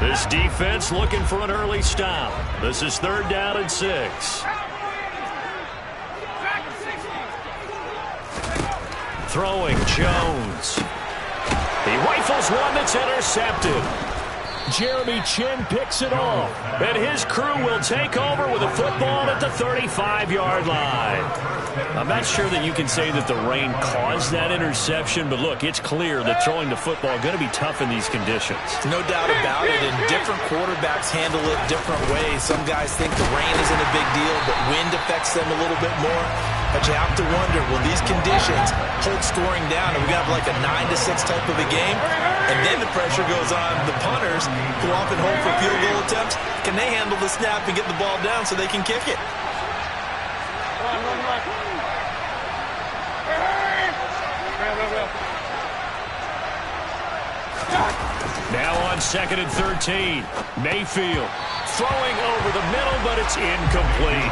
This defense looking for an early stop. This is 3rd down and 6. Throwing Jones. He rifles one that's intercepted. Jeremy Chinn picks it off. And his crew will take over with a football at the 35-yard line. I'm not sure that you can say that the rain caused that interception, but look, it's clear that throwing the football is going to be tough in these conditions. No doubt about it, and different quarterbacks handle it different ways. Some guys think the rain isn't a big deal, but wind affects them a little bit more. But you have to wonder, will these conditions hold scoring down? And we got like a 9-6 type of a game, and then the pressure goes on the punters, who often hold for field goal attempts. Can they handle the snap and get the ball down so they can kick it? Now on 2nd and 13. Mayfield throwing over the middle, but it's incomplete.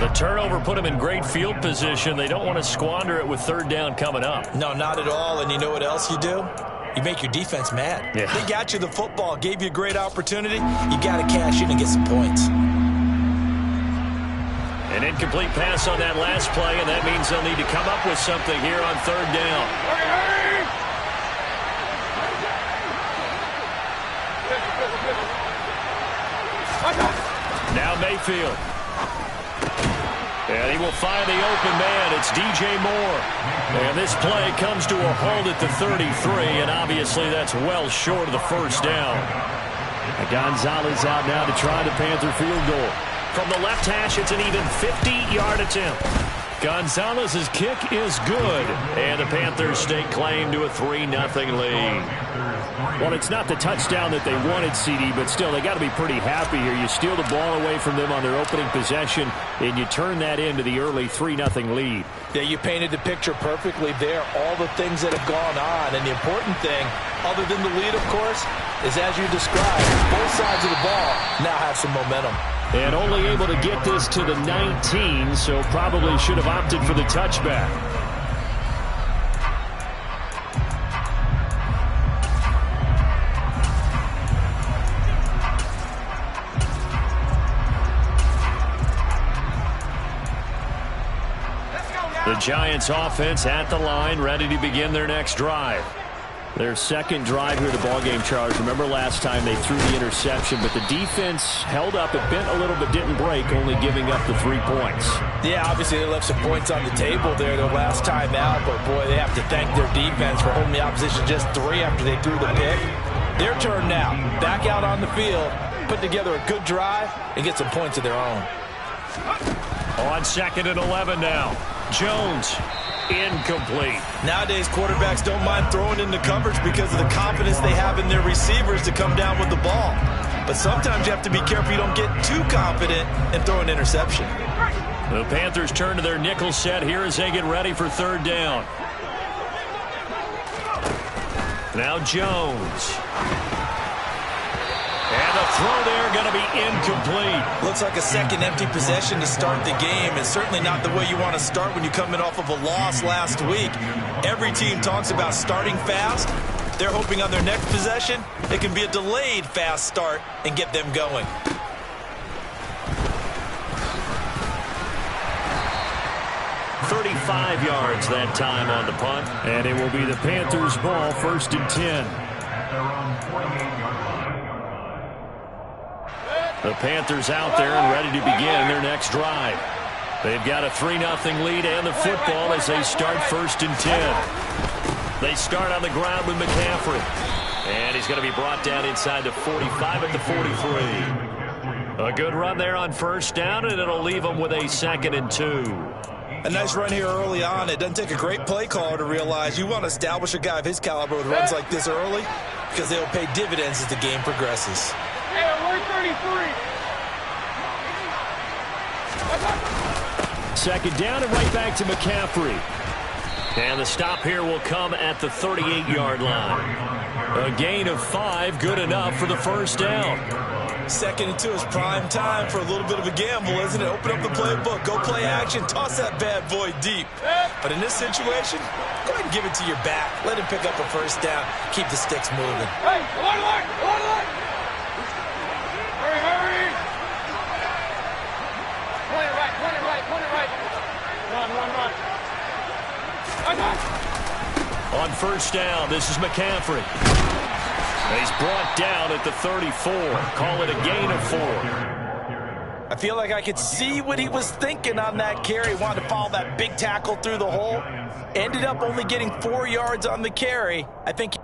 The turnover put them in great field position. They don't want to squander it with 3rd down coming up. No, not at all. And you know what else you do? You make your defense mad. Yeah. They got you the football, gave you a great opportunity. You got to cash in and get some points. An incomplete pass on that last play, and that means they'll need to come up with something here on 3rd down. Now Mayfield. And he will find the open man. It's DJ Moore. And this play comes to a halt at the 33, and obviously that's well short of the 1st down. And Gonzalez out now to try the Panther field goal. From the left hash, it's an even 50-yard attempt. Gonzalez's kick is good, and the Panthers stake claim to a 3-0 lead. Well, it's not the touchdown that they wanted, CD, but still, they got to be pretty happy here. You steal the ball away from them on their opening possession, and you turn that into the early 3-0 lead. Yeah, you painted the picture perfectly there, all the things that have gone on. And the important thing, other than the lead, of course, is as you described, both sides of the ball now have some momentum. And only able to get this to the 19, so probably should have opted for the touchback. The Giants offense at the line, ready to begin their next drive. Their 2nd drive here at the ballgame, Charles. Remember last time they threw the interception, but the defense held up. It bent a little but didn't break, only giving up the 3 points. Yeah, obviously they left some points on the table there their last time out, but boy, they have to thank their defense for holding the opposition just 3 after they threw the pick. Their turn now. Back out on the field, put together a good drive, and get some points of their own. On 2nd and 11 now. Jones, incomplete. Nowadays, quarterbacks don't mind throwing into coverage because of the confidence they have in their receivers to come down with the ball. But sometimes you have to be careful you don't get too confident and throw an interception. The Panthers turn to their nickel set here as they get ready for 3rd down. Now Jones. And the throw there going to be incomplete. Looks like a second empty possession to start the game, and certainly not the way you want to start when you're coming off of a loss last week. Every team talks about starting fast. They're hoping on their next possession it can be a delayed fast start and get them going. "35 yards that time on the punt, and it will be the Panthers' ball, 1st and 10. The Panthers out there and ready to begin their next drive. They've got a 3-0 lead and the football as they start 1st and 10. They start on the ground with McCaffrey. And he's going to be brought down inside the 45 at the 43. A good run there on 1st down, and it'll leave them with a 2nd and 2. A nice run here early on. It doesn't take a great play caller to realize you want to establish a guy of his caliber with runs like this early because they'll pay dividends as the game progresses. Hey, we're 33. 2nd down and right back to McCaffrey. And the stop here will come at the 38-yard line. A gain of 5, good enough for the 1st down. 2nd and 2 is prime time for a little bit of a gamble, isn't it? Open up the playbook, go play action, toss that bad boy deep. But in this situation, go ahead and give it to your back. Let him pick up a 1st down, keep the sticks moving. Hey, line. first down. This is McCaffrey. He's brought down at the 34. Call it a gain of 4. I feel like I could see what he was thinking on that carry. Wanted to follow that big tackle through the hole. Ended up only getting 4 yards on the carry. I think...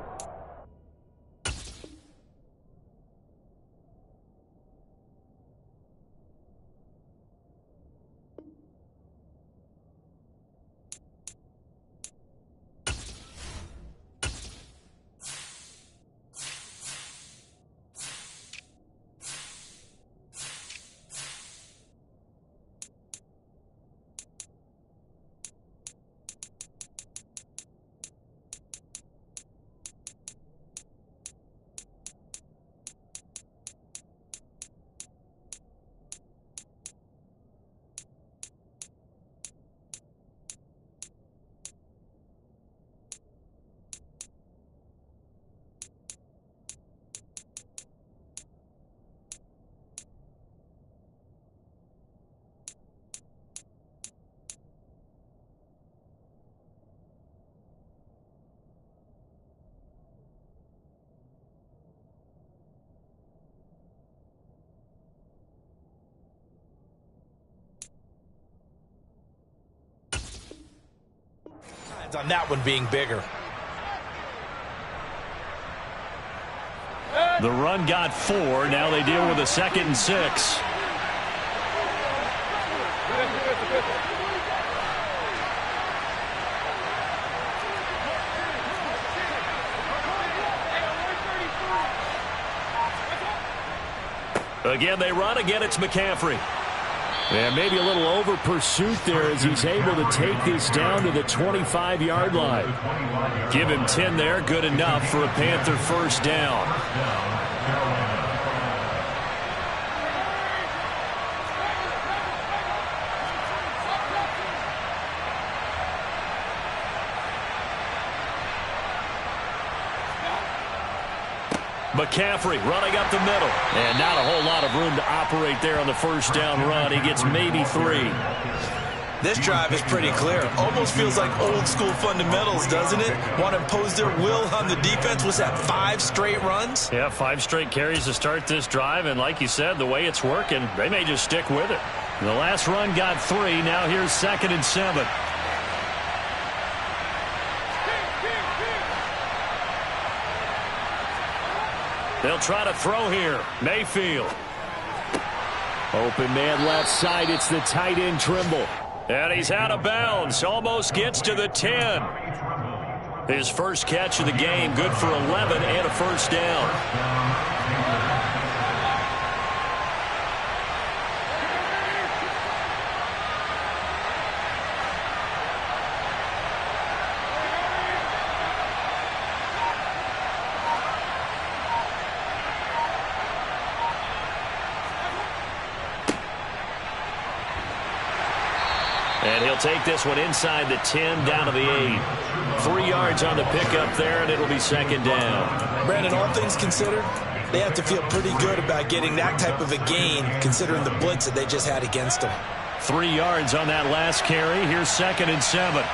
on that one being bigger. The run got 4. Now they deal with a 2nd and 6. Again, they run. Again, it's McCaffrey. And maybe a little over pursuit there as he's able to take this down to the 25-yard line. Give him 10 there. Good enough for a Panther first down. McCaffrey running up the middle. And not a whole lot of room to operate there on the first down run. He gets maybe 3. This drive is pretty clear. Almost feels like old school fundamentals, doesn't it? Want to impose their will on the defense. Was that 5 straight runs? Yeah, 5 straight carries to start this drive. And like you said, the way it's working, they may just stick with it. The last run got 3. Now here's 2nd and 7. They'll try to throw here. Mayfield. Open man left side. It's the tight end Trimble. And he's out of bounds. Almost gets to the 10. His first catch of the game. Good for 11 and a first down. And he'll take this one inside the 10 down to the 8. 3 yards on the pickup there, and it'll be 2nd down. Brandon, all things considered, they have to feel pretty good about getting that type of a gain, considering the blitz that they just had against them. 3 yards on that last carry. Here's 2nd and 7.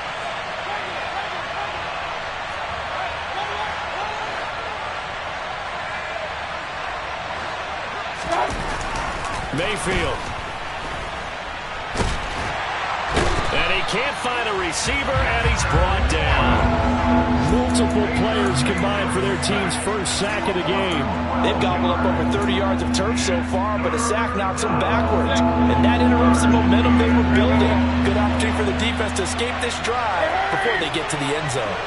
Mayfield. And he can't find a receiver, and he's brought down. Multiple players combined for their team's first sack of the game. They've gobbled up over 30 yards of turf so far, but a sack knocks them backwards. And that interrupts the momentum they were building. Good opportunity for the defense to escape this drive before they get to the end zone.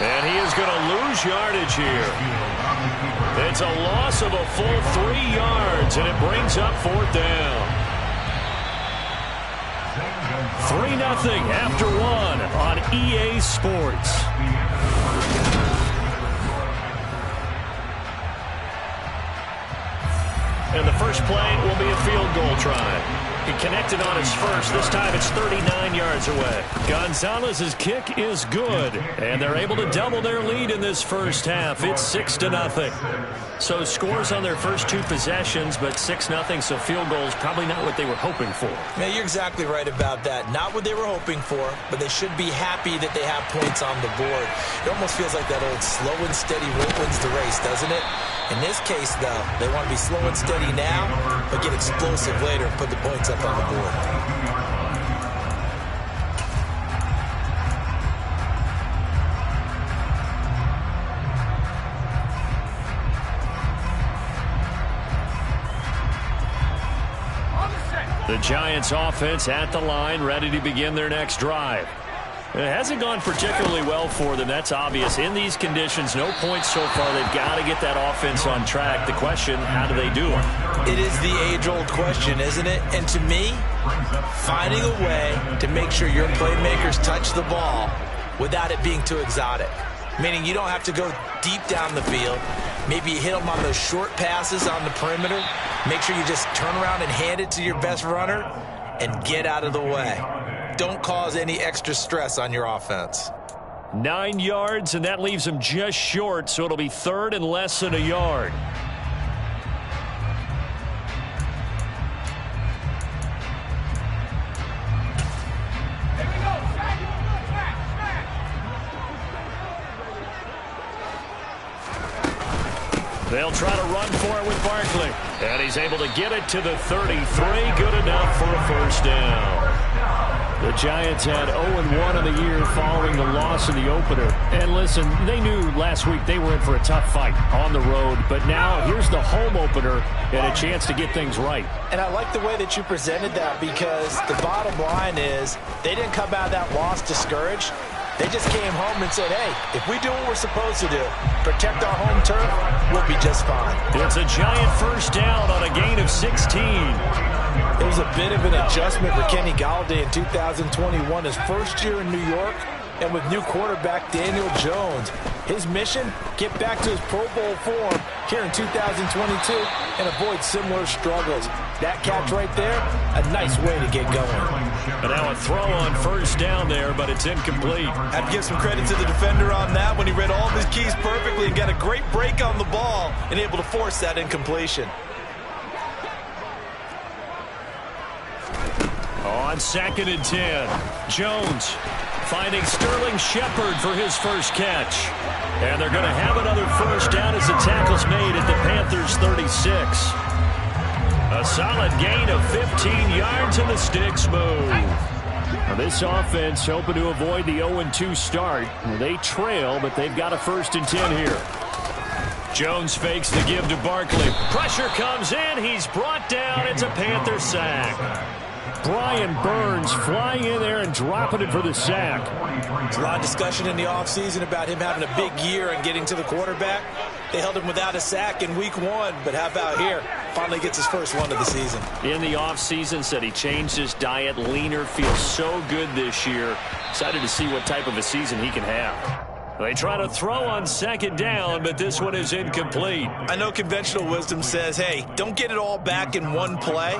And he is going to lose yardage here. It's a loss of a full 3 yards, and it brings up 4th down. 3-0 after 1 on EA Sports. And the first play will be a field goal try. He connected on his first. This time it's 39 yards away. Gonzalez's kick is good, and they're able to double their lead in this first half. It's 6-0. So scores on their first two possessions, but 6-0, so field goals probably not what they were hoping for. Yeah, you're exactly right about that. Not what they were hoping for, but they should be happy that they have points on the board. It almost feels like that old slow and steady wins the race, doesn't it? In this case, though, they want to be slow and steady now, but get explosive later and put the points up on the board. The Giants offense at the line, ready to begin their next drive. It hasn't gone particularly well for them. That's obvious. In these conditions, no points so far. They've got to get that offense on track. The question, how do they do it? It is the age-old question, isn't it? And to me, finding a way to make sure your playmakers touch the ball without it being too exotic. Meaning you don't have to go deep down the field. Maybe you hit them on those short passes on the perimeter. Make sure you just turn around and hand it to your best runner and get out of the way. Don't cause any extra stress on your offense. 9 yards, and that leaves them just short, so it'll be third and less than a yard. They'll try to run for it with Barkley. And he's able to get it to the 33. Good enough for a first down. The Giants had 0-1 on the year following the loss in the opener. And listen, they knew last week they were in for a tough fight on the road. But now here's the home opener and a chance to get things right. And I like the way that you presented that, because the bottom line is they didn't come out of that loss discouraged. They just came home and said, hey, if we do what we're supposed to do, protect our home turf, we'll be just fine. It's a Giant first down on a gain of 16. It was a bit of an adjustment for Kenny Golladay in 2021, his first year in New York, and with new quarterback Daniel Jones. His mission, get back to his Pro Bowl form here in 2022 and avoid similar struggles. That catch right there, a nice way to get going. But now a throw on first down there, but it's incomplete. I have to give some credit to the defender on that when he read all of his keys perfectly and got a great break on the ball and able to force that incompletion. On 2nd and 10, Jones finding Sterling Shepard for his first catch. And they're going to have another first down as the tackle's made at the Panthers' 36. A solid gain of 15 yards and the sticks move. Now this offense hoping to avoid the 0-2 start. They trail, but they've got a 1st and 10 here. Jones fakes the give to Barkley. Pressure comes in. He's brought down. It's a Panther sack. Brian Burns flying in there and dropping it for the sack. There's a lot of discussion in the offseason about him having a big year and getting to the quarterback. They held him without a sack in week 1, but how about here? Finally gets his first one of the season. In the offseason, said he changed his diet, leaner, feels so good this year. Excited to see what type of a season he can have. They try to throw on 2nd down, but this one is incomplete. I know conventional wisdom says, hey, don't get it all back in one play.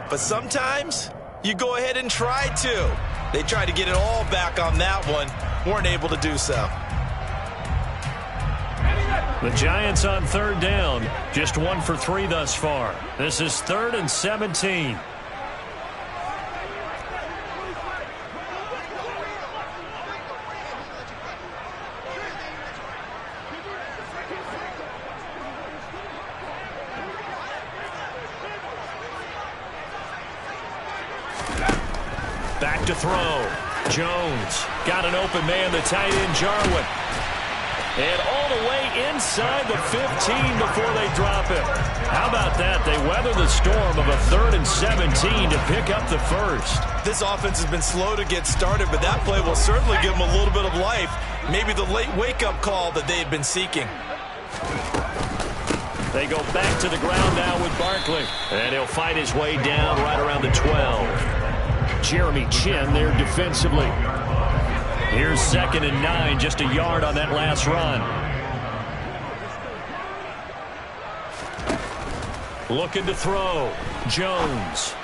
But sometimes you go ahead and try to. They tried to get it all back on that one. Weren't able to do so. The Giants on 3rd down. Just 1 for 3 thus far. This is 3rd and 17. Back to throw. Jones got an open man, the tight end Jarwin. And all the way inside the 15 before they drop it. How about that? They weather the storm of a 3rd and 17 to pick up the first. This offense has been slow to get started, but that play will certainly give them a little bit of life. Maybe the late wake-up call that they had been seeking. They go back to the ground now with Barkley. And he'll fight his way down right around the 12. Jeremy Chin there defensively. Here's 2nd and 9, just a yard on that last run. Looking to throw. Jones.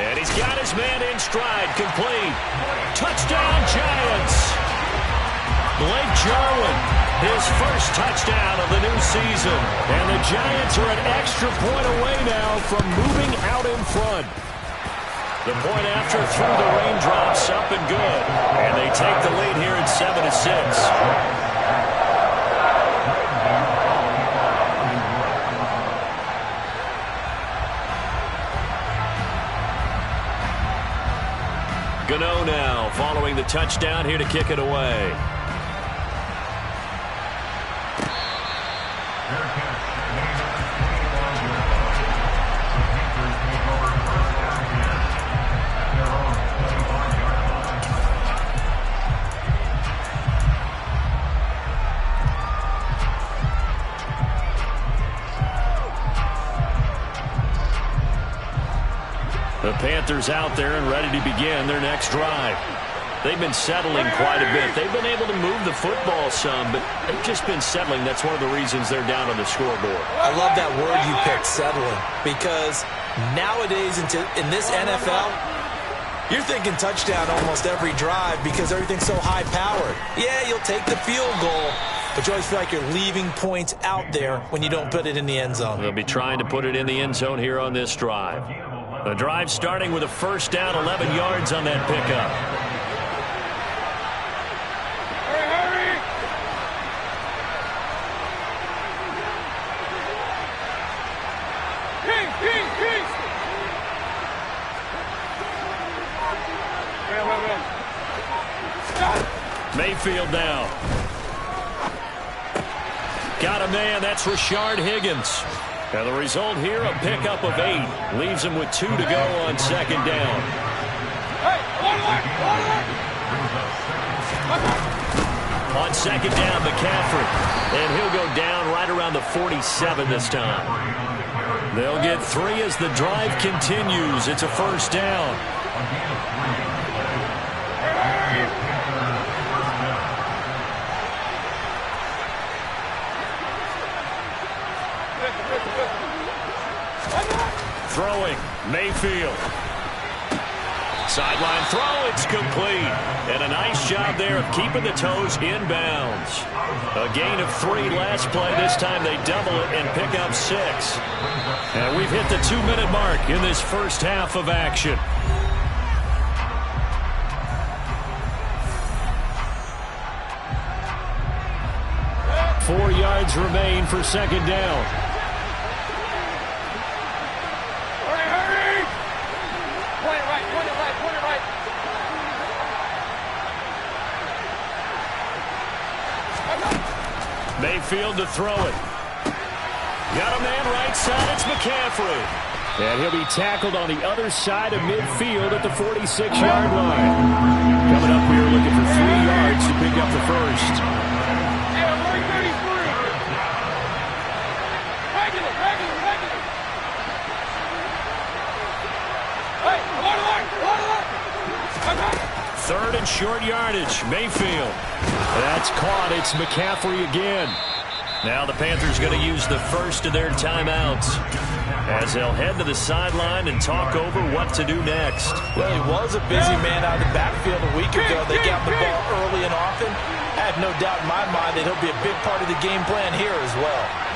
And he's got his man in stride, complete. Touchdown, Giants. Blake Jarwin, his first touchdown of the new season. And the Giants are an extra point away now from moving out in front. The point after through the raindrops, up and good. And they take the lead here at 7-6. Gano now following the touchdown here to kick it away. The Panthers out there and ready to begin their next drive. They've been settling quite a bit. They've been able to move the football some, but they've just been settling. That's one of the reasons they're down on the scoreboard. I love that word you picked, settling, because nowadays in this NFL, you're thinking touchdown almost every drive because everything's so high-powered. Yeah, you'll take the field goal, but you always feel like you're leaving points out there when you don't put it in the end zone. They'll be trying to put it in the end zone here on this drive. The drive starting with a first down, 11 yards on that pickup. Hurry! King! Stop! Mayfield now. Got a man, that's Rashard Higgins. And the result here, a pickup of 8. Leaves him with 2 to go on second down. On second down, McCaffrey. And he'll go down right around the 47 this time. They'll get 3 as the drive continues. It's a first down. Throwing, Mayfield. Sideline throw, it's complete. And a nice job there of keeping the toes inbounds. A gain of 3 last play. This time they double it and pick up 6. And we've hit the 2-minute mark in this first half of action. Four yards remain for second down. Hurry! Point it right. Mayfield to throw it. Got a man right side, it's McCaffrey. And he'll be tackled on the other side of midfield at the 46-yard line. Coming up here looking for 3 yards to pick up the first. Third and short yardage, Mayfield. That's caught. It's McCaffrey again. Now the Panthers going to use the first of their timeouts as they'll head to the sideline and talk over what to do next. Well, he was a busy man out of the backfield a week ago. They got the ball early and often. I have no doubt in my mind that he'll be a big part of the game plan here as well.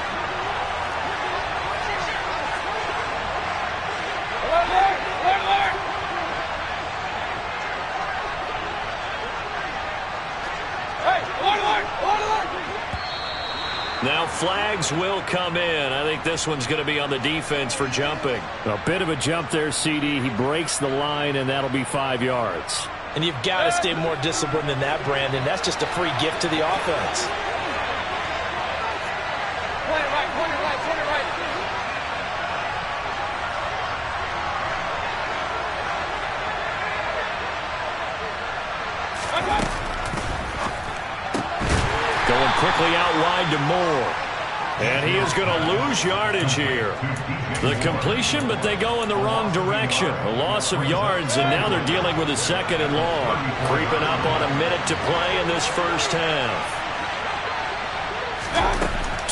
Now flags will come in. I think this one's going to be on the defense for jumping. A bit of a jump there, CD. He breaks the line, and that'll be 5 yards. And you've got to stay more disciplined than that, Brandon. That's just a free gift to the offense. Point it right. Going quickly out wide to Moore. And he is going to lose yardage here. The completion, but they go in the wrong direction. A loss of yards, and now they're dealing with a second and long. Creeping up on a minute to play in this first half.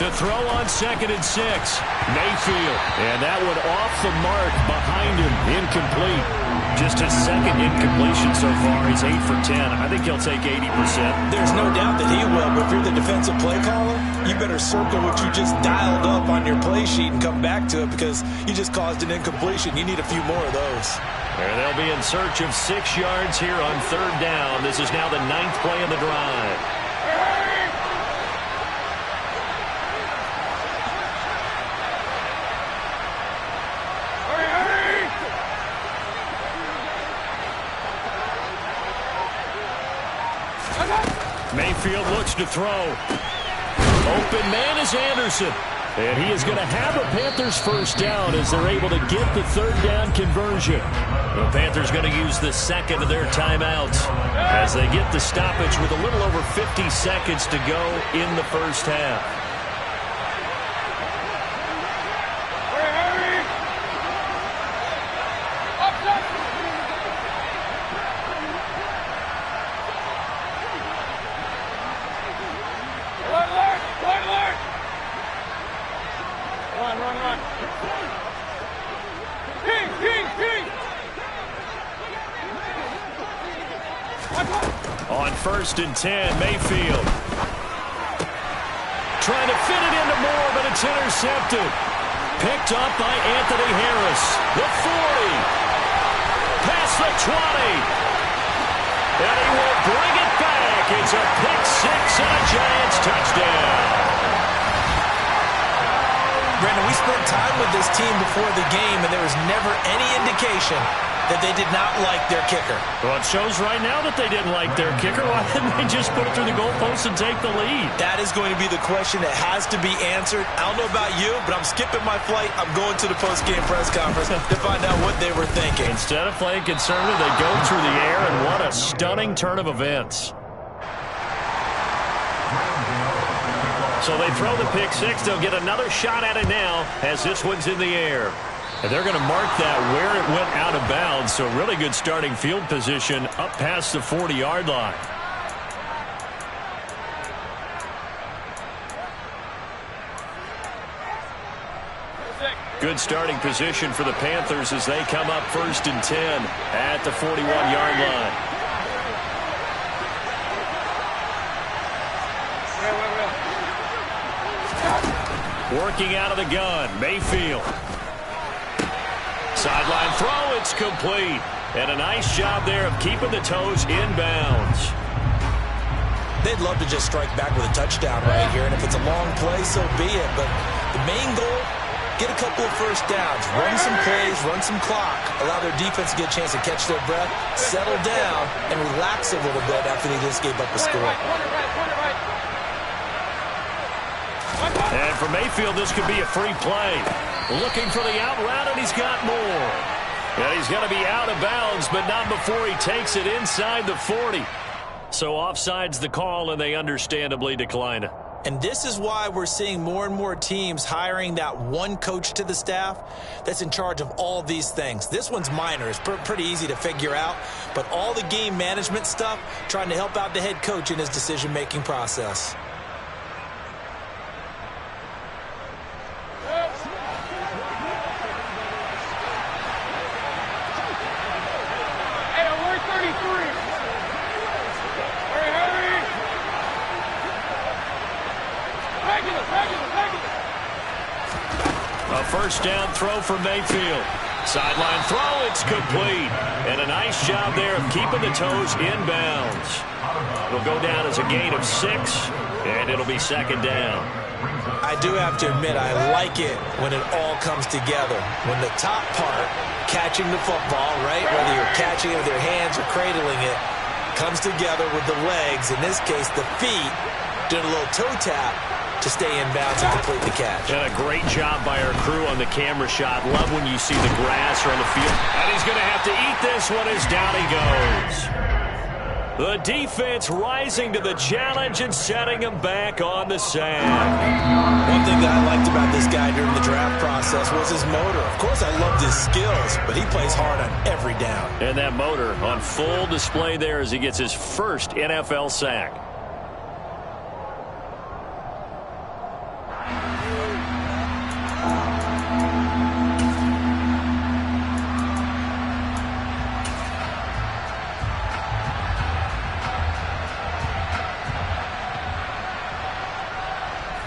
To throw on 2nd and 6. Mayfield. And that one off the mark behind him. Incomplete. Just his 2nd incompletion so far. He's 8 for 10. I think he'll take 80%. There's no doubt that he will, but if you're the defensive play caller, you better circle what you just dialed up on your play sheet and come back to it because you just caused an incompletion. You need a few more of those. And they'll be in search of 6 yards here on 3rd down. This is now the 9th play of the drive. Mayfield looks to throw. Open man is Anderson. And he is going to have a Panthers first down as they're able to get the 3rd down conversion. The Panthers going to use the 2nd of their timeouts as they get the stoppage with a little over 50 seconds to go in the first half. On 1st and 10, Mayfield. Trying to fit it into Moore, but it's intercepted. Picked up by Anthony Harris. The 40. Past the 20. And he will bring it back. It's a pick-6 and a Giants touchdown. Brandon, we spent time with this team before the game, and there was never any indication that they did not like their kicker. Well, it shows right now that they didn't like their kicker. Why didn't they just put it through the goalpost and take the lead? That is going to be the question that has to be answered. I don't know about you, but I'm skipping my flight. I'm going to the post-game press conference to find out what they were thinking. Instead of playing conservative, they go through the air, and what a stunning turn of events. So they throw the pick-6. They'll get another shot at it now as this one's in the air. And they're going to mark that where it went out of bounds. So really good starting field position up past the 40-yard line. Good starting position for the Panthers as they come up 1st and 10 at the 41-yard line. Working out of the gun, Mayfield. Sideline throw, it's complete. And a nice job there of keeping the toes inbounds. They'd love to just strike back with a touchdown right here, and if it's a long play, so be it. But the main goal, get a couple of first downs, run some plays, run some clock, allow their defense to get a chance to catch their breath, settle down, and relax a little bit after they just gave up a score. And for Mayfield, this could be a free play. Looking for the out route, and he's got more. And he's going to be out of bounds, but not before he takes it inside the 40. So offside's the call, and they understandably decline it. And this is why we're seeing more and more teams hiring that one coach to the staff that's in charge of all these things. This one's minor. It's pretty easy to figure out. But all the game management stuff, trying to help out the head coach in his decision-making process. A first down throw for Mayfield. Sideline throw, it's complete. And a nice job there of keeping the toes inbounds. It'll go down as a gain of 6, and it'll be 2nd down. I do have to admit, I like it when it all comes together. When the top part, catching the football, right, whether you're catching it with your hands or cradling it, comes together with the legs, in this case the feet, doing a little toe tap to stay in bounds and complete the catch. And a great job by our crew on the camera shot. Love when you see the grass around the field. And he's going to have to eat this one as down he goes. The defense rising to the challenge and setting him back on the sack. One thing that I liked about this guy during the draft process was his motor. Of course, I loved his skills, but he plays hard on every down. And that motor on full display there as he gets his first NFL sack.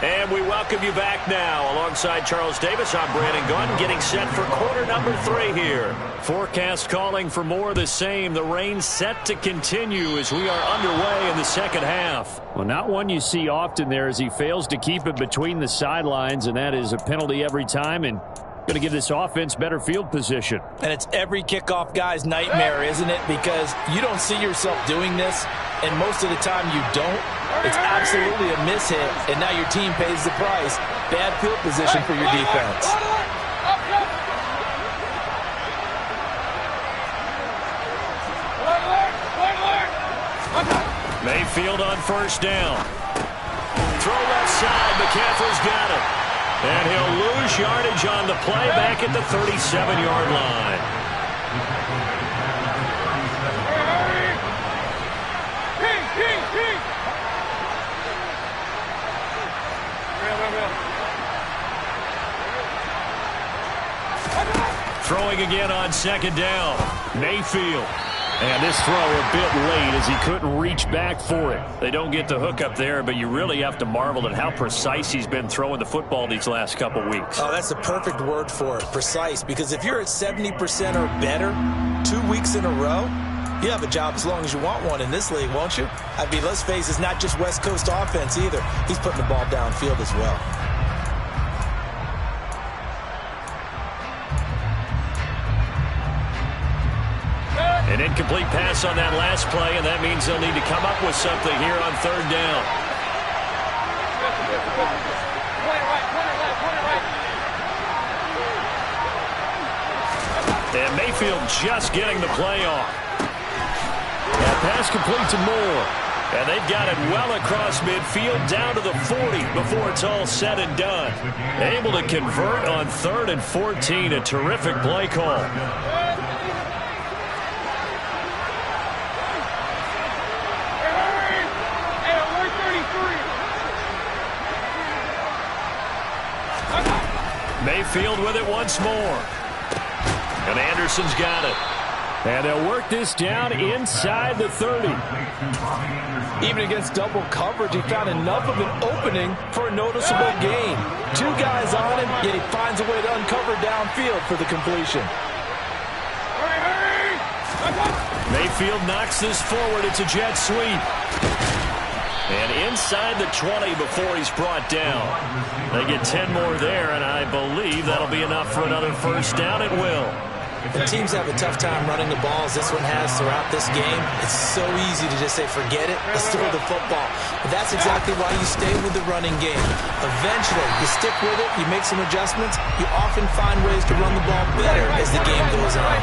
And we welcome you back now. Alongside Charles Davis, I'm Brandon Gunn, getting set for quarter number 3 here. Forecast calling for more of the same. The rain set to continue as we are underway in the second half. Well, not one you see often there as he fails to keep it between the sidelines, and that is a penalty every time, and going to give this offense better field position. And it's every kickoff guy's nightmare, isn't it? Because you don't see yourself doing this, and most of the time you don't. It's absolutely a mishit, and now your team pays the price. Bad field position for your defense. Mayfield on first down. Throw left side. McCaffrey's got it. And he'll lose yardage on the play back at the 37-yard line. Throwing again on second down. Mayfield. And this throw a bit late as he couldn't reach back for it. They don't get the hook up there, but you really have to marvel at how precise he's been throwing the football these last couple weeks. Oh, that's the perfect word for it, precise. Because if you're at 70% or better 2 weeks in a row, you have a job as long as you want one in this league, won't you? I mean, let's face it, it's not just West Coast offense either. He's putting the ball downfield as well. An incomplete pass on that last play, and that means they'll need to come up with something here on third down. And Mayfield just getting the play off. That pass complete to Moore. And they've got it well across midfield down to the 40 before it's all said and done. Able to convert on 3rd and 14. A terrific play call. Mayfield with it once more. And Anderson's got it. And they'll work this down inside the 30. Even against double coverage, he found enough of an opening for a noticeable gain. 2 guys on him, yet he finds a way to uncover downfield for the completion. Mayfield knocks this forward. It's a jet sweep. And inside the 20 before he's brought down. They get 10 more there, and I believe that'll be enough for another first down. It will. The teams have a tough time running the ball as this one has throughout this game. It's so easy to just say, forget it, let's throw the football. But that's exactly why you stay with the running game. Eventually, you stick with it, you make some adjustments, you often find ways to run the ball better as the game goes on.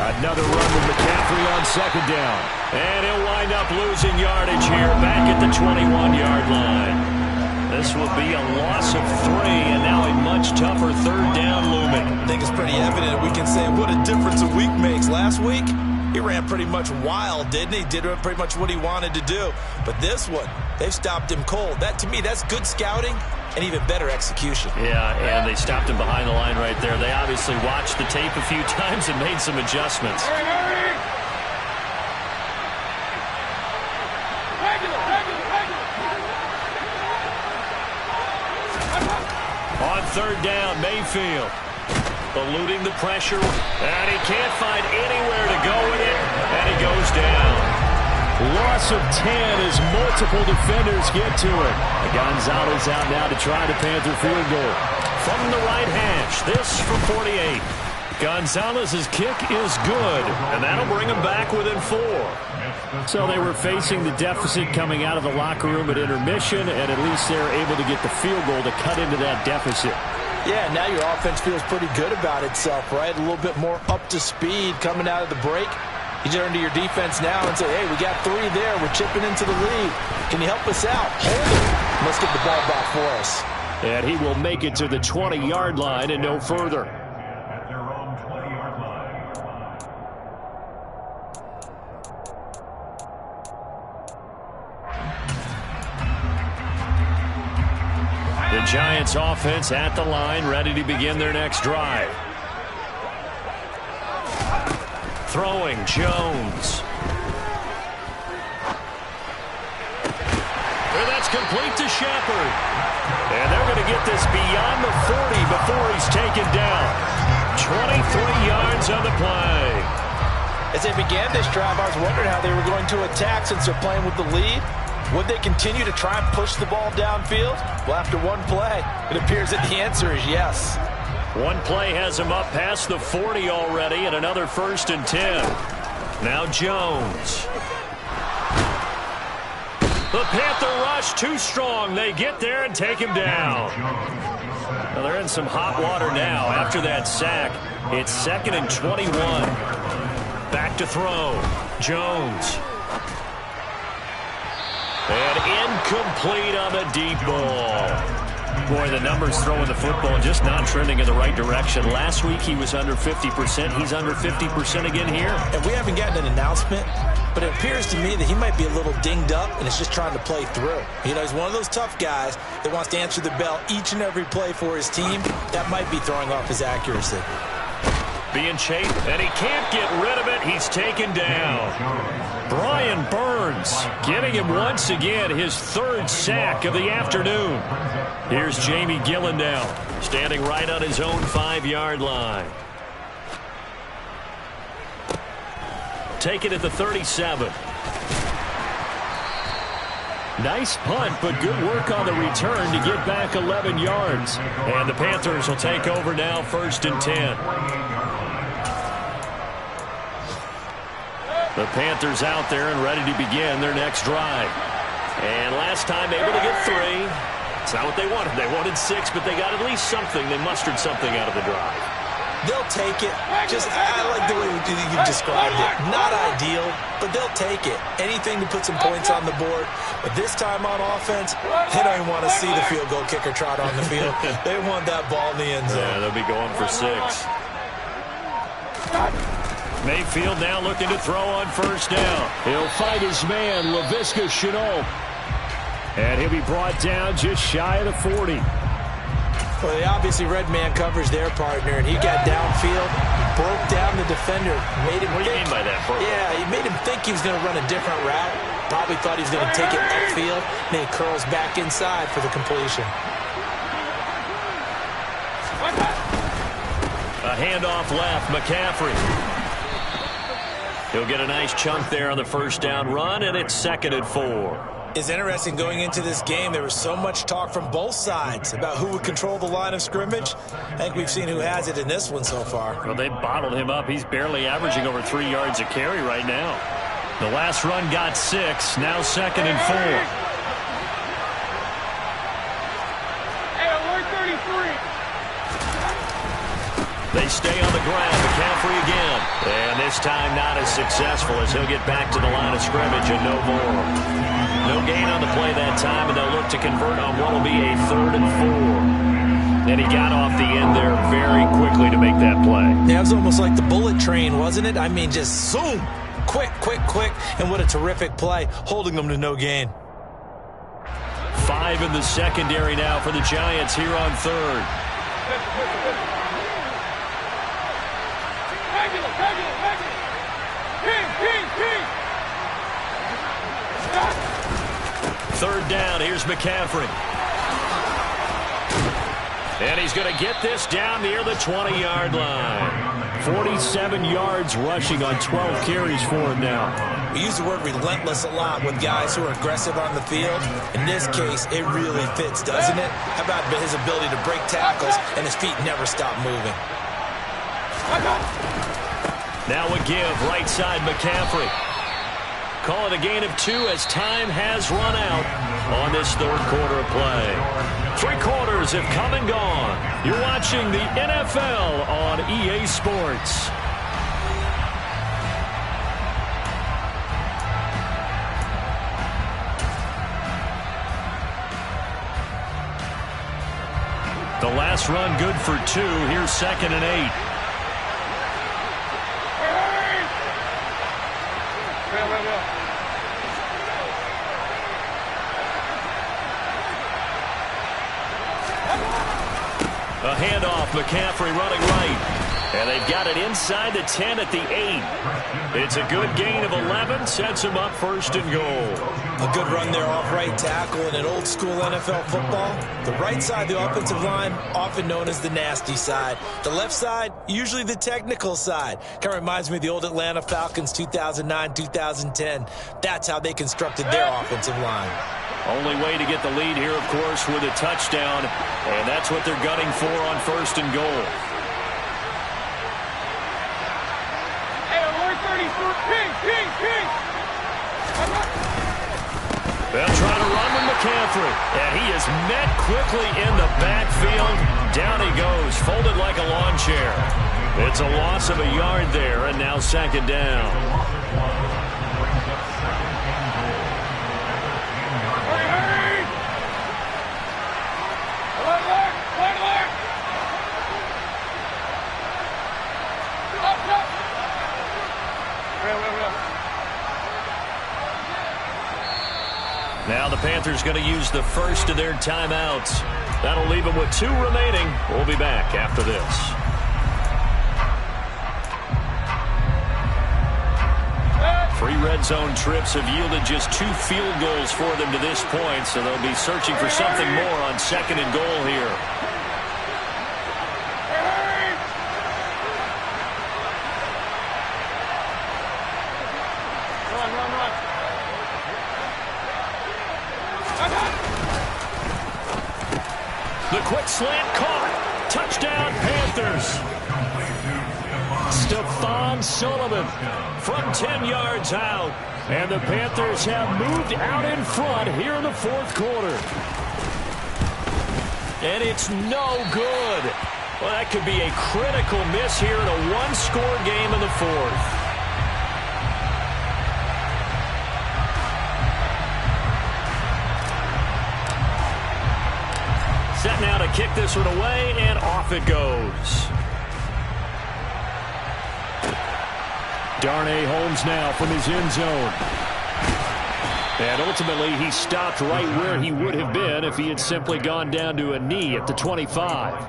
Another run with McCaffrey on second down. And he'll wind up losing yardage here back at the 21-yard line. This will be a loss of 3, and now a much tougher third down looming. I think it's pretty evident we can say what a difference a week makes. Last week, he ran pretty much wild, didn't he? Did pretty much what he wanted to do. But this one, they've stopped him cold. That, to me, that's good scouting and even better execution. Yeah, and they stopped him behind the line right there. They obviously watched the tape a few times and made some adjustments. On third down, Mayfield eluding the pressure, and he can't find anywhere to go with it, and he goes down. Loss of 10 as multiple defenders get to it. Gonzalez out now to try the Panther field goal. From the right hash, this from 48. Gonzalez's kick is good, and that'll bring him back within 4. So they were facing the deficit coming out of the locker room at intermission, and at least they're able to get the field goal to cut into that deficit. Yeah, now your offense feels pretty good about itself, right? A little bit more up to speed coming out of the break. You turn to your defense now and say, hey, we got 3 there. We're chipping into the lead. Can you help us out? Hold it. Let's get the ball back for us. And he will make it to the 20-yard line and no further. The Giants offense at the line, ready to begin their next drive. Throwing, Jones. And that's complete to Shepard. And they're going to get this beyond the 40 before he's taken down. 23 yards on the play. As they began this drive, I was wondering how they were going to attack since they're playing with the lead. Would they continue to try and push the ball downfield? Well, after one play, it appears that the answer is yes. One play has him up past the 40 already, and another 1st and 10. Now Jones. The Panther rush too strong. They get there and take him down. Well, they're in some hot water now after that sack. It's 2nd and 21. Back to throw. Jones. And incomplete on the deep ball. Boy, the numbers throwing the football just not trending in the right direction. Last week he was under 50%. He's under 50% again here. And we haven't gotten an announcement, but it appears to me that he might be a little dinged up and is just trying to play through. You know, he's one of those tough guys that wants to answer the bell each and every play for his team. That might be throwing off his accuracy. Being chased, and he can't get rid of it. He's taken down. Brian Burns getting him once again his 3rd sack of the afternoon. Here's Jamie Gillen now, standing right on his own 5-yard line. Take it at the 37. Nice punt, but good work on the return to get back 11 yards. And the Panthers will take over now, 1st and 10. The Panthers out there and ready to begin their next drive. And last time able to get 3. It's not what they wanted. They wanted 6, but they got at least something. They mustered something out of the drive. They'll take it. I like the way you described it. Not ideal, but they'll take it. Anything to put some points on the board. But this time on offense, they don't even want to see the field goal kicker trot on the field. They want that ball in the end zone. Yeah, they'll be going for 6. Mayfield now looking to throw on 1st down. He'll fight his man, Laviska Shenault. And he'll be brought down just shy of the 40. Well, they obviously read man coverage their partner, and he got downfield, broke down the defender, made him What do you mean by that, Bert? Yeah, he made him think he was going to run a different route. Probably thought he was going to take it upfield, and then he curls back inside for the completion. A handoff left, McCaffrey. He'll get a nice chunk there on the 1st down run, and it's 2nd and 4. It's interesting going into this game. There was so much talk from both sides about who would control the line of scrimmage. I think we've seen who has it in this one so far. Well, they bottled him up. He's barely averaging over 3 yards a carry right now. The last run got 6. Now 2nd and 4. Hey, alert 33. They stay on the ground. McCaffrey again. And this time not as successful as he'll get back to the line of scrimmage and no more. No gain on the play that time, and they'll look to convert on what will be a 3rd and 4. And he got off the end there very quickly to make that play. Yeah, it was almost like the bullet train, wasn't it? I mean, just zoom. Quick, quick, quick. And what a terrific play, holding them to no gain. 5 in the secondary now for the Giants here on 3rd. Third down, here's McCaffrey. And he's going to get this down near the 20-yard line. 47 yards rushing on 12 carries for him now. We use the word relentless a lot with guys who are aggressive on the field. In this case, it really fits, doesn't it? How about his ability to break tackles and his feet never stop moving? Now a give, right side McCaffrey. Call it a gain of 2 as time has run out on this 3rd quarter of play. 3 quarters have come and gone. You're watching the NFL on EA Sports. The last run good for 2. Here's 2nd and 8. A handoff, McCaffrey running right. And they've got it inside the 10 at the 8. It's a good gain of 11. Sets them up 1st and goal. A good run there off right tackle in an old-school NFL football. The right side of the offensive line, often known as the nasty side. The left side, usually the technical side. Kind of reminds me of the old Atlanta Falcons 2009-2010. That's how they constructed their offensive line. Only way to get the lead here, of course, with a touchdown. And that's what they're gunning for on 1st and goal. They'll try to run with McCaffrey, and he is met quickly in the backfield. Down he goes, folded like a lawn chair. It's a loss of a yard there, and now 2nd down. Now the Panthers going to use the first of their timeouts. That'll leave them with 2 remaining. We'll be back after this. Three red zone trips have yielded just 2 field goals for them to this point, so they'll be searching for something more on 2nd and goal here. The quick slant caught. Touchdown, Panthers. Stephon Sullivan from 10 yards out. And the Panthers have moved out in front here in the 4th quarter. And it's no good. Well, that could be a critical miss here in a 1-score game in the 4th. Set now to kick this one away, and off it goes. Darnay Holmes now from his end zone. And ultimately, he stopped right where he would have been if he had simply gone down to a knee at the 25.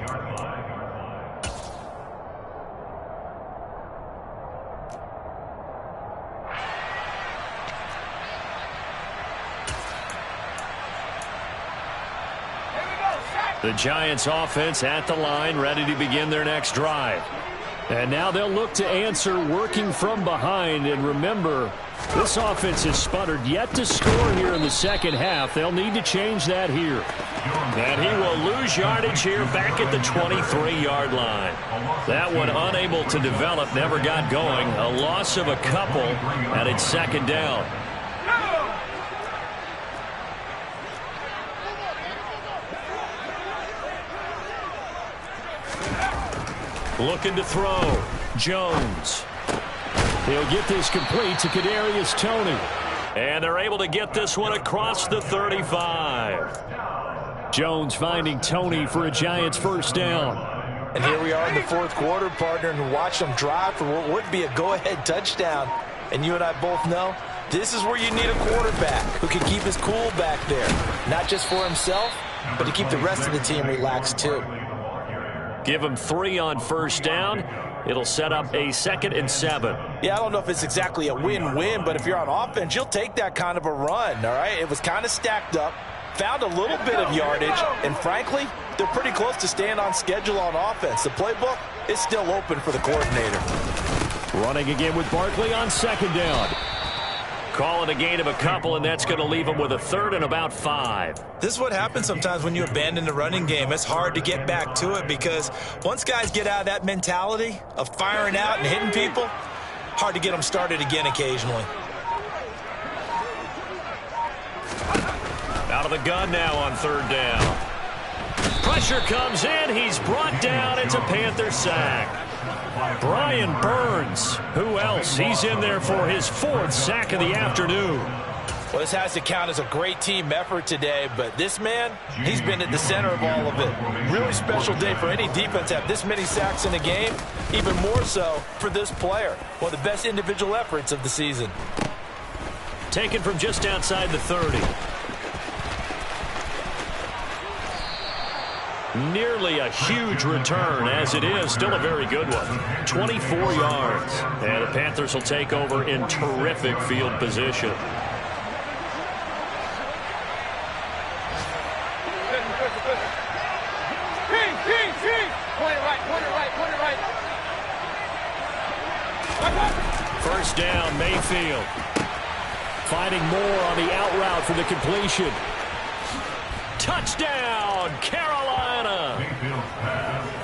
The Giants offense at the line, ready to begin their next drive. And now they'll look to answer working from behind. And remember, this offense has sputtered yet to score here in the 2nd half. They'll need to change that here. And he will lose yardage here back at the 23-yard line. That one unable to develop, never got going. A loss of a couple, and it's 2nd down. Looking to throw. Jones. He'll get this complete to Kadarius Toney. And they're able to get this one across the 35. Jones finding Toney for a Giants 1st down. And here we are in the 4th quarter, partner, and watch them drive for what would be a go-ahead touchdown. And you and I both know this is where you need a quarterback who can keep his cool back there. Not just for himself, but to keep the rest of the team relaxed too. Give him 3 on 1st down. It'll set up a 2nd and 7. Yeah, I don't know if it's exactly a win-win, but if you're on offense, you'll take that kind of a run, all right? It was kind of stacked up, found a little bit of yardage, and frankly, they're pretty close to staying on schedule on offense. The playbook is still open for the coordinator. Running again with Barkley on 2nd down. Call it a gain of a couple, and that's going to leave them with a 3rd and about 5. This is what happens sometimes when you abandon the running game. It's hard to get back to it because once guys get out of that mentality of firing out and hitting people, hard to get them started again occasionally. Out of the gun now on 3rd down. Pressure comes in. He's brought down. It's a Panther sack. Brian Burns. Who else? He's in there for his 4th sack of the afternoon. Well, this has to count as a great team effort today, but this man, he's been at the center of all of it. Really special day for any defense to have this many sacks in a game, even more so for this player. One of the best individual efforts of the season. Taken from just outside the 30. Nearly a huge return, as it is still a very good one. 24 yards. And the Panthers will take over in terrific field position. First down, Mayfield. Finding Moore on the out route for the completion. Touchdown, Carolina!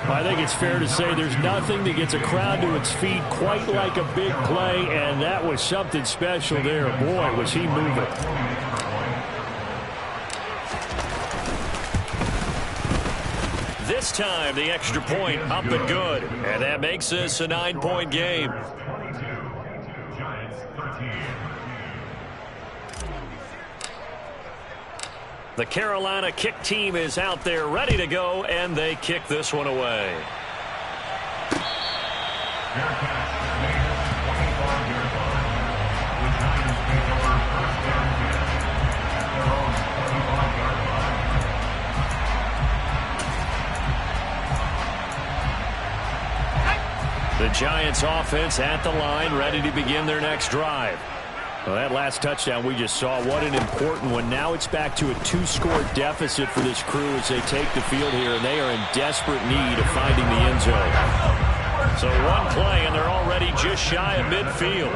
I think it's fair to say there's nothing that gets a crowd to its feet quite like a big play, and that was something special there. Boy, was he moving. This time, the extra point up and good, and that makes this a 9-point game. The Carolina kick team is out there ready to go, and they kick this one away. The Giants offense at the line, ready to begin their next drive. Well, that last touchdown we just saw, what an important one. Now it's back to a 2-score deficit for this crew as they take the field here, and they are in desperate need of finding the end zone. So one play, and they're already just shy of midfield.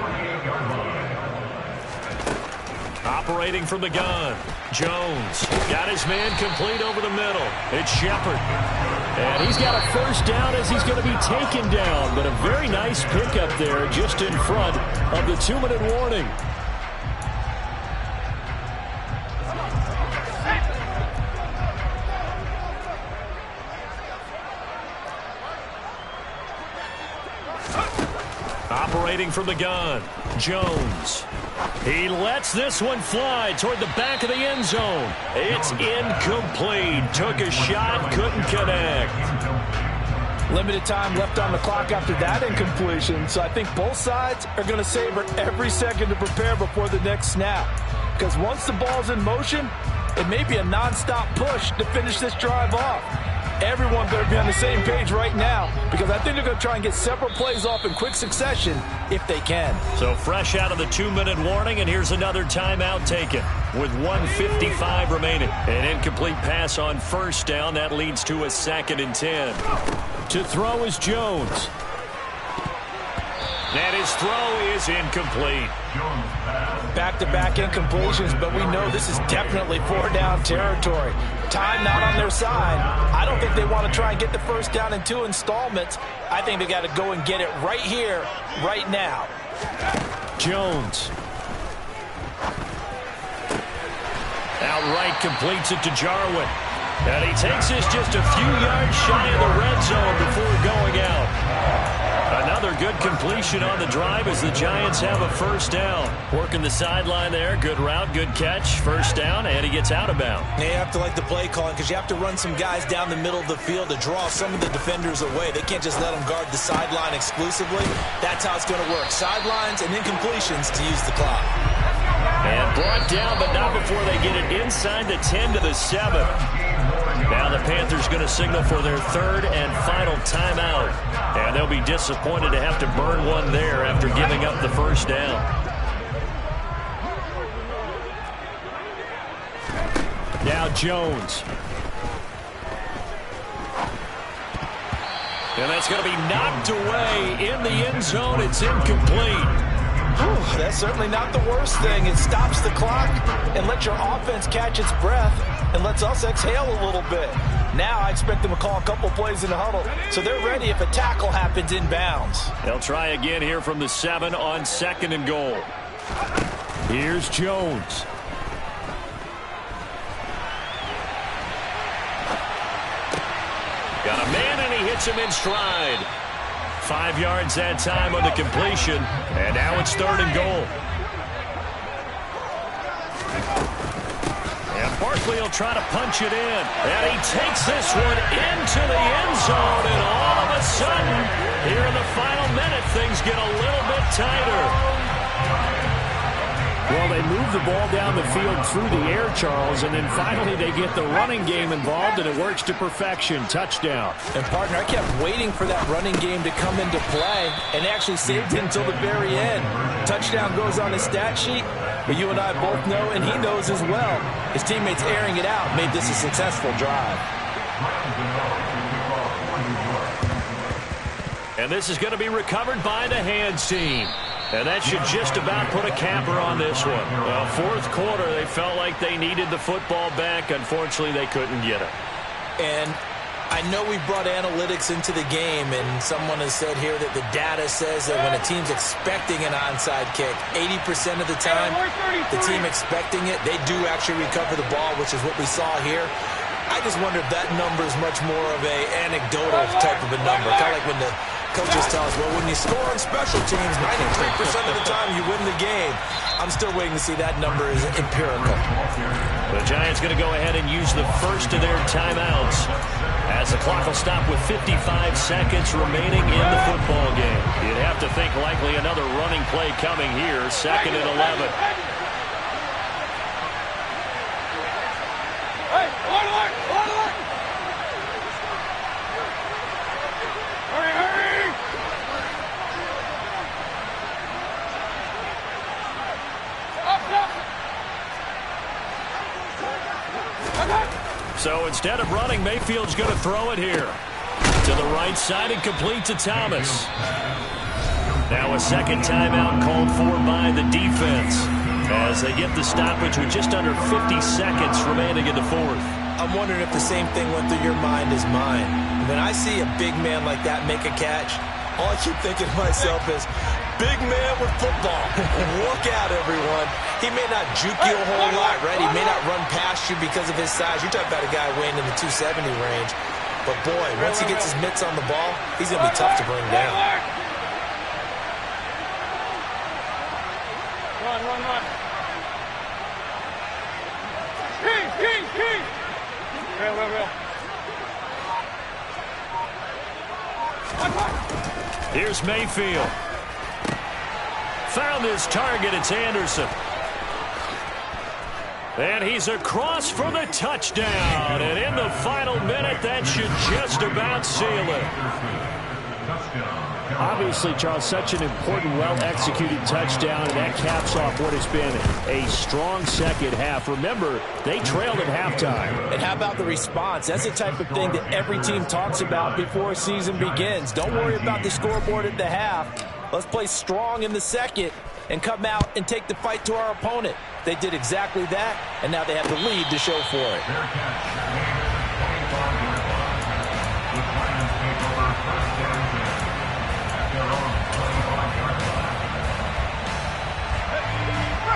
Operating from the gun, Jones got his man complete over the middle. It's Shepard. And he's got a first down as he's going to be taken down, but a very nice pickup there just in front of the 2-minute warning. Operating from the gun, Jones. He lets this one fly toward the back of the end zone. It's incomplete. Took a shot, couldn't connect. Limited time left on the clock after that incompletion, so I think both sides are going to savor every second to prepare before the next snap. Because once the ball's in motion, it may be a nonstop push to finish this drive off. Everyone better be on the same page right now, because I think they're going to try and get several plays off in quick succession if they can. So fresh out of the 2-minute warning, and here's another timeout taken with 1:55 remaining. An incomplete pass on first down. That leads to a 2nd and 10. To throw is Jones. And his throw is incomplete. Back-to-back incompletions, but we know this is definitely 4-down territory. Time not on their side. I don't think they want to try and get the first down in 2 installments. I think they got to go and get it right here, right now. Jones. Outright completes it to Jarwin. And he takes this just a few yards shy of the red zone before going out. Another good completion on the drive as the Giants have a first down. Working the sideline there. Good route, good catch. First down, and he gets out of bounds. You have to like the play calling because you have to run some guys down the middle of the field to draw some of the defenders away. They can't just let them guard the sideline exclusively. That's how it's going to work. Sidelines and incompletions to use the clock. And brought down, but not before they get it inside the 10 to the 7. Now the Panthers going to signal for their 3rd and final timeout. And they'll be disappointed to have to burn one there after giving up the first down. Now Jones. And that's going to be knocked away in the end zone. It's incomplete. Whew, that's certainly not the worst thing. It stops the clock and lets your offense catch its breath and lets us exhale a little bit. Now I expect them to call a couple plays in the huddle, so they're ready if a tackle happens in bounds. They'll try again here from the 7 on 2nd and goal. Here's Jones. Got a man, and he hits him in stride. 5 yards that time on the completion, and now it's 3rd and goal. And Barkley will try to punch it in, and he takes this one into the end zone, and all of a sudden, here in the final minute, things get a little bit tighter. Well, they move the ball down the field through the air, Charles, and then finally they get the running game involved, and it works to perfection. Touchdown. And, partner, I kept waiting for that running game to come into play and actually saved it until the very end. Touchdown goes on his stat sheet, but you and I both know, and he knows as well, his teammates airing it out made this a successful drive. And this is going to be recovered by the hands team. And that should just about put a capper on this one. Well, fourth quarter, they felt like they needed the football back. Unfortunately, they couldn't get it. And I know we brought analytics into the game, and someone has said here that the data says that when a team's expecting an onside kick, 80% of the time, the team expecting it, they do actually recover the ball, which is what we saw here. I just wonder if that number is much more of a anecdotal type of a number. Kind of like when the coaches tell us, well, when you score on special teams, 93% of the time you win the game. I'm still waiting to see that number is empirical. The Giants going to go ahead and use the first of their timeouts as the clock will stop with 55 seconds remaining in the football game. You'd have to think likely another running play coming here, 2nd and 11. So instead of running, Mayfield's going to throw it here. To the right side and complete to Thomas. Now a second timeout called for by the defense as they get the stoppage with just under 50 seconds remaining in the fourth. I'm wondering if the same thing went through your mind as mine. When I see a big man like that make a catch, all I keep thinking to myself is, big man with football. Look out, everyone. He may not juke you a whole lot, right? He may not run past you because of his size. You're talking about a guy weighing in the 270 range. But, boy, once he gets his mitts on the ball, he's going to be tough to bring down. Run. King. Real. Here's Mayfield. Found his target. It's Anderson. And he's across for the touchdown. And in the final minute, that should just about seal it. Obviously, Charles, such an important, well-executed touchdown, and that caps off what has been a strong second half. Remember, they trailed at halftime. And how about the response? That's the type of thing that every team talks about before a season begins. Don't worry about the scoreboard at the half. Let's play strong in the second and come out and take the fight to our opponent. They did exactly that, and now they have the lead to show for it.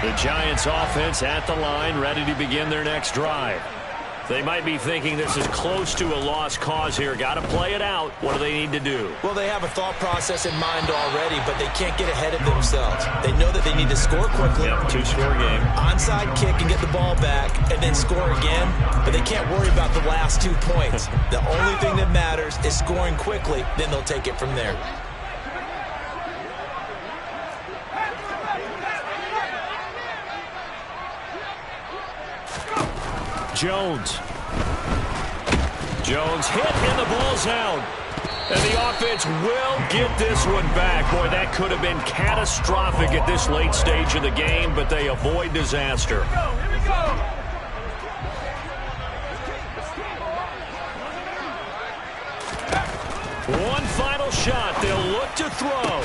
The Giants offense at the line, ready to begin their next drive. They might be thinking this is close to a lost cause here. Got to play it out. What do they need to do? Well, they have a thought process in mind already, but they can't get ahead of themselves. They know that they need to score quickly. Yep, two-score game. Onside kick and get the ball back and then score again, but they can't worry about the last 2 points. The only thing that matters is scoring quickly, then they'll take it from there. Jones hit and the ball's out. And the offense will get this one back. Boy, that could have been catastrophic at this late stage of the game, but they avoid disaster. Here we go. One final shot. They'll look to throw.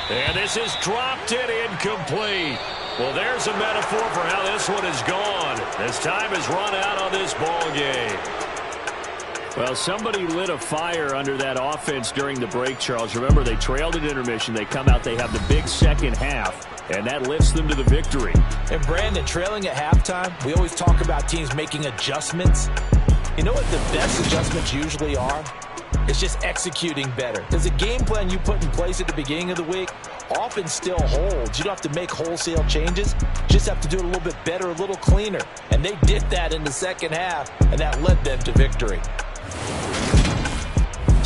And this is dropped and incomplete. Well, there's a metaphor for how this one is gone. As time has run out on this ball game. Well, somebody lit a fire under that offense during the break, Charles. Remember, they trailed at intermission. They come out, they have the big second half, and that lifts them to the victory. And, Brandon, trailing at halftime, we always talk about teams making adjustments. You know what the best adjustments usually are? It's just executing better. Because the game plan you put in place at the beginning of the week often still holds. You don't have to make wholesale changes. You just have to do it a little bit better, a little cleaner. And they did that in the second half, and that led them to victory.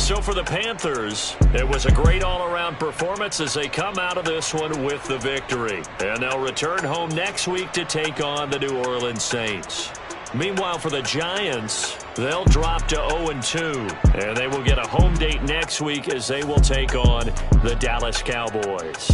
So for the Panthers, it was a great all-around performance as they come out of this one with the victory. And they'll return home next week to take on the New Orleans Saints. Meanwhile, for the Giants, they'll drop to 0-2, and they will get a home date next week as they will take on the Dallas Cowboys.